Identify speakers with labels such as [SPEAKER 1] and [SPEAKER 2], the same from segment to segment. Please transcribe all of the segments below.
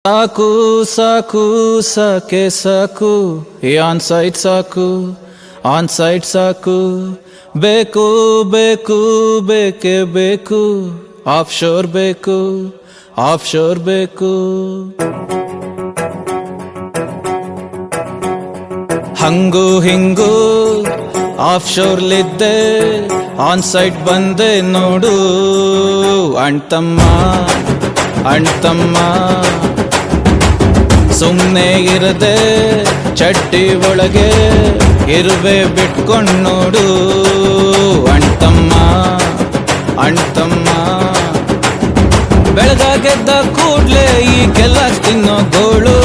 [SPEAKER 1] ಸಾಕು ಸಾಕು ಸಾಕೆ ಸಾಕು ಆನ್ ಸೈಟ್ ಸಾಕು ಆನ್ ಸೈಟ್ ಸಾಕು ಬೇಕು ಬೇಕು ಬೇಕೇ ಬೇಕು ಆಫ್ ಶೋರ್ ಬೇಕು ಆಫ್ ಶೋರ್ ಬೇಕು ಹಂಗು ಹಿಂಗು ಆಫ್ ಶೋರ್ಲಿದ್ದೆ ಆನ್ ಸೈಟ್ ಬಂದೆ ನೋಡು ಅಣ್ತಮ್ಮ ಅಣ್ತಮ್ಮ ಸುಮ್ಮನೆ ಇರದೆ ಚಡ್ಡಿ ಒಳಗೆ ಇರುವೆ ಬಿಟ್ಕೊಂಡು ನೋಡು ಅಣ್ತಮ್ಮ ಅಣ್ತಮ್ಮ ಬೆಳಗಾಗೆದ್ದ ಕೂಡ್ಲೆ ಈಗೆಲ್ಲ ತಿನ್ನೋ ಗೋಳು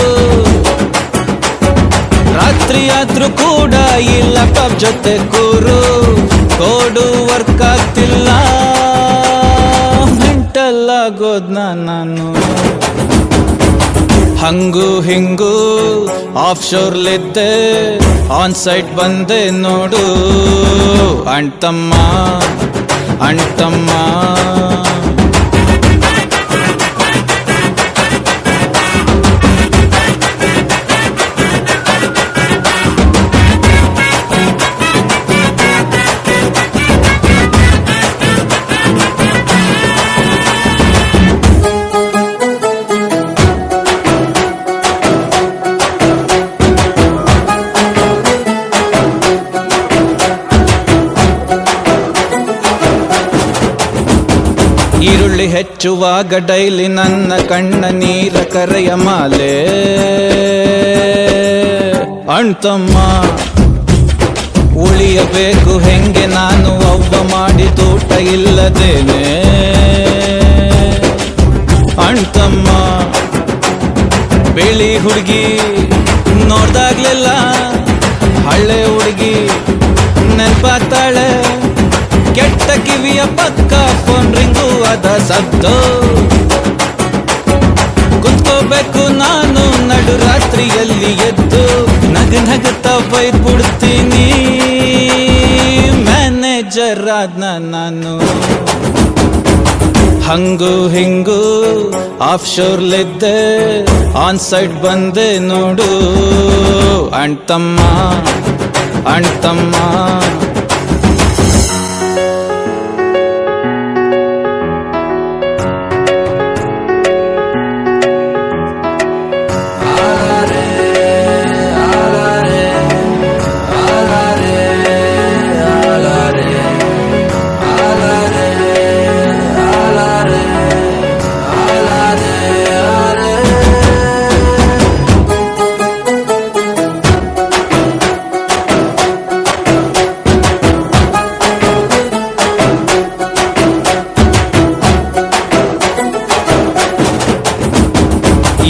[SPEAKER 1] ರಾತ್ರಿ ಆದ್ರೂ ಕೂಡ ಈ ಲ್ಯಾಪ್ಟಾಪ್ ಜೊತೆ ಕೂರು ಕೋಡು ವರ್ಕ್ ಆಗ್ತಿಲ್ಲ ಮೆಂಟಲ್ ಆಗೋದ್ನ ನಾನು ಹಂಗು ಹಿಂಗು ಆಫ್ ಶೋರ್ಲಿದ್ದೆ ಆನ್ ಸೈಟ್ ಬಂದೆ ನೋಡು ಅಣ್ತಮ್ಮ ಅಣ್ತಮ್ಮ ಈರುಳ್ಳಿ ಹೆಚ್ಚುವಾಗ ಡೈಲಿ ನನ್ನ ಕಣ್ಣ ನೀರ ಕರೆಯ ಮಾಲೆ ಅಣ್ತಮ್ಮ ಉಳಿಯಬೇಕು ಹೆಂಗೆ ನಾನು ಅವ್ವ ಮಾಡಿದೂಟ ಇಲ್ಲದೇನೆ ಅಣ್ತಮ್ಮ ಬಿಳಿ ಹುಡುಗಿ ನೋಡ್ದಾಗ್ಲೆಲ್ಲ ಹಳ್ಳೆ ಹುಡುಗಿ ನೆನ್ಪಾಗ್ತಾಳೆ ಕೆಟ್ಟ ಕಿವಿಯ ಪಕ್ಕ ಫೋನ್ ರಿಂಗು ಅದ ಸದ್ದು ಕುತ್ಕೋಬೇಕು ನಾನು ನಡು ರಾತ್ರಿಯಲ್ಲಿ ಎದ್ದು ನಗನಗುತ್ತಾ ಬೈದ್ಬಿಡ್ತೀನಿ ಮ್ಯಾನೇಜರ್ ಆದ್ನ ನಾನು ಹಂಗು ಹಿಂಗು ಆಫ್ ಶೋರ್ಲಿದ್ದೆ ಆನ್ ಸೈಟ್ ಬಂದೆ ನೋಡು ಅಣ್ತಮ್ಮ ಅಣ್ತಮ್ಮ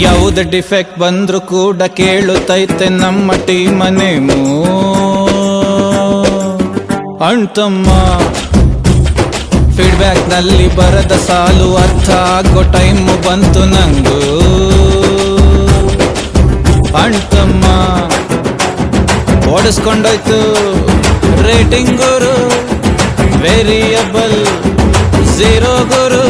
[SPEAKER 1] ಯಾವುದೇ ಡಿಫೆಕ್ಟ್ ಬಂದ್ರು ಕೂಡ ಕೇಳುತ್ತೈತೆ ನಮ್ಮ ಟೀಮ್ ನೇಮು ಅಣ್ತಮ್ಮ ಫೀಡ್ಬ್ಯಾಕ್ ನಲ್ಲಿ ಬರದ ಸಾಲು ಅರ್ಥ ಆಗೋ ಟೈಮು ಬಂತು ನಂಗೂ ಅಣ್ತಮ್ಮ ಓಡಿಸ್ಕೊಂಡೋಯ್ತು ರೇಟಿಂಗ್ ಗುರು ವೇರಿಯಬಲ್ ಝೀರೋ ಗುರು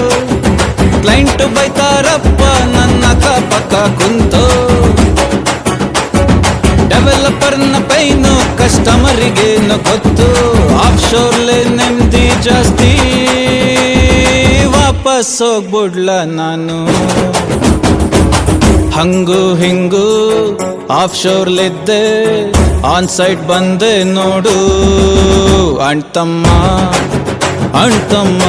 [SPEAKER 1] ಕ್ಲೈಂಟ್ ಬೈತಾರಪ್ಪ ನನ್ನ ಅಕ್ಕಪಕ್ಕ ಕುಂತು ಡೆವಲಪರ್ನ ಪೈನು ಕಸ್ಟಮರಿಗೇನು ಗೊತ್ತು ಆಫ್ ಶೋರ್ಲೆ ನೆಮ್ಮದಿ ಜಾಸ್ತಿ ವಾಪಸ್ ಹೋಗ್ಬಿಡ್ಲ ನಾನು ಹಂಗು ಹಿಂಗು ಆಫ್ ಶೋರ್ಲಿದ್ದೆ ಆನ್ ಸೈಟ್ ಬಂದೆ ನೋಡು ಅಣ್ತಮ್ಮ ಅಣ್ತಮ್ಮ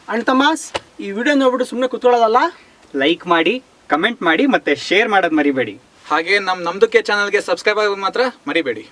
[SPEAKER 2] ಅಣ್ತಮ್ಮಾಸ್ ಈ ವಿಡಿಯೋ ನೋಡ್ಬಿಟ್ಟು ಸುಮ್ಮನೆ ಕುತ್ಕೊಳ್ಳೋದಲ್ಲ,
[SPEAKER 3] ಲೈಕ್ ಮಾಡಿ, ಕಮೆಂಟ್ ಮಾಡಿ ಮತ್ತೆ ಶೇರ್ ಮಾಡೋದು ಮರಿಬೇಡಿ.
[SPEAKER 1] ಹಾಗೆ ನಮ್ದಕ್ಕೆ ಚಾನಲ್ಗೆ ಸಬ್ಸ್ಕ್ರೈಬ್ ಆಗೋದು ಮಾತ್ರ ಮರಿಬೇಡಿ.